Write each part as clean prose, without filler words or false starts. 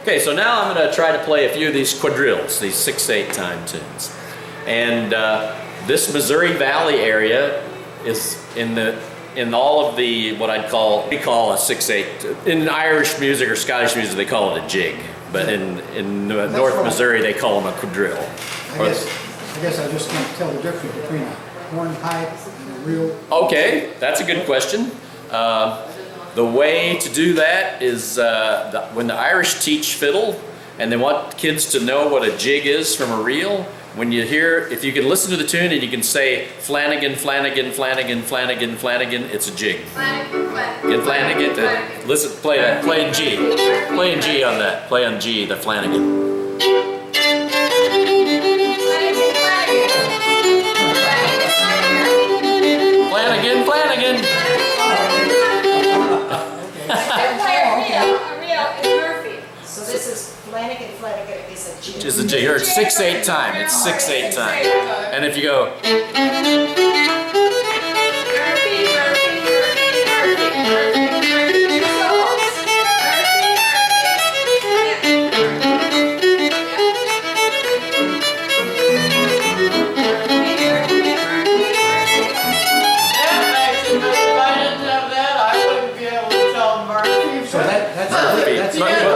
Okay, so now I'm going to try to play a few of these quadrilles, these 6/8 time tunes. And this Missouri Valley area is in all of the what we call a 6/8. In Irish music or Scottish music, they call it a jig, but in North Missouri, they call them a quadrille. I guess I just can't tell the difference between a hornpipe and a real. Okay, that's a good question. The way to do that is when the Irish teach fiddle and they want kids to know what a jig is from a reel, when you hear, if you can listen to the tune and you can say Flanagan, Flanagan, Flanagan, Flanagan, Flanagan, it's a jig. Flanagan, Flanagan. Listen, play that. Play in G. Play in G on that. Play on G, the Flanagan. Flanagan, Flanagan. So this is Flanagan, Flanagan is a jig. It's a jig, or it's 6/8 time. It's 6/8 time. And if you go,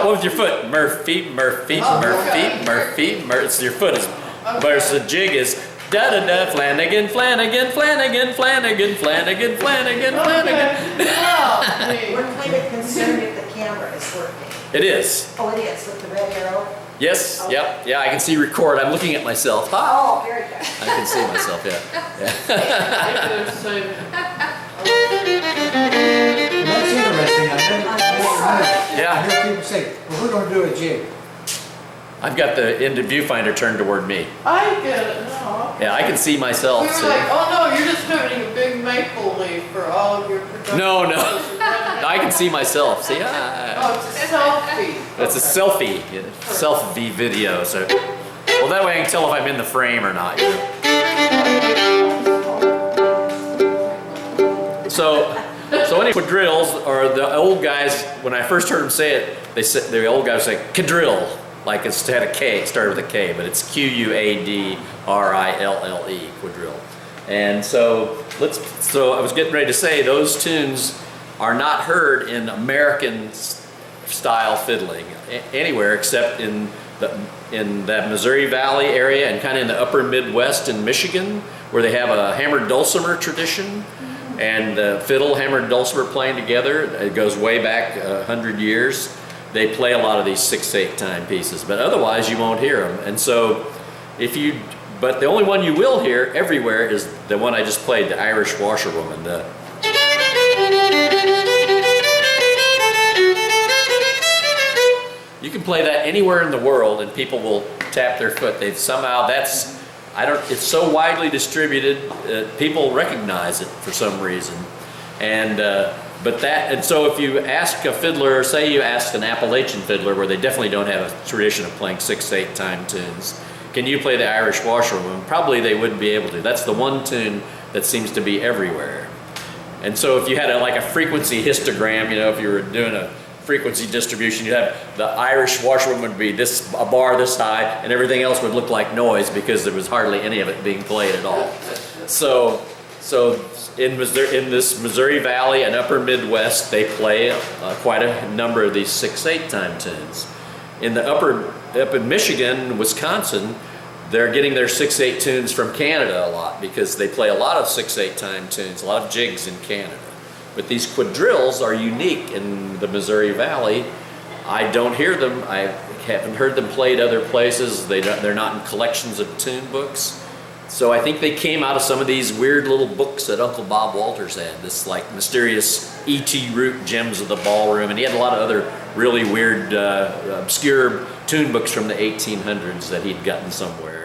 what with your foot? Murphy, Murphy, Murphy, Murphy, It's your foot is, whereas the jig is da da da Flanagan, Flanagan, Flanagan, Flanagan, Flanagan, Flanagan, Flanagan. We're kind of concerned if the camera is working. It is. Oh, it is, with the red arrow? Yes, Okay. yep, yeah, I can see record. I'm looking at myself. Ha! Oh, very good. I can see myself, yeah. That's interesting. Yeah. I hear people say, well, we're going to do a jig. I've got the into viewfinder turned toward me. I get it now. Yeah, I can see myself. We were See? like, oh no, you're just having a big maple leaf for all of your production. No, no. I can see myself. See? Oh, it's a selfie. It's a selfie, selfie video. So, well, that way I can tell if I'm in the frame or not. You know? So any quadrilles, or the old guys, when I first heard them say it, the old guys say quadrille, like it's had a K, it started with a K, but it's Quadrille, quadrille. And so I was getting ready to say those tunes are not heard in American style fiddling anywhere except in that Missouri Valley area and kind of in the upper Midwest in Michigan, where they have a hammered dulcimer tradition. And fiddle, hammered, dulcimer playing together. It goes way back 100 years. They play a lot of these 6/8 time pieces, but otherwise you won't hear them. And so, but the only one you will hear everywhere is the one I just played, the Irish washerwoman. You can play that anywhere in the world, and people will tap their foot. It's so widely distributed, people recognize it for some reason. And so if you ask a fiddler, say you ask an Appalachian fiddler where they definitely don't have a tradition of playing 6/8 time tunes, can you play the Irish washerwoman? Probably they wouldn't be able to. That's the one tune that seems to be everywhere. And so if you had like a frequency histogram, you know, if you were doing a frequency distribution, you'd have the Irish washerwoman would be a bar this high, and everything else would look like noise because there was hardly any of it being played at all. So in this Missouri Valley and upper Midwest, they play quite a number of these 6/8 time tunes. Up in Michigan, Wisconsin, they're getting their 6/8 tunes from Canada a lot because they play a lot of 6/8 time tunes, a lot of jigs in Canada. But these quadrilles are unique in the Missouri Valley. I don't hear them. I haven't heard them played other places. They're not in collections of tune books. So I think they came out of some of these weird little books that Uncle Bob Walters had. This like mysterious E.T. Root Gems of the Ballroom. And he had a lot of other really weird, obscure tune books from the 1800s that he'd gotten somewhere.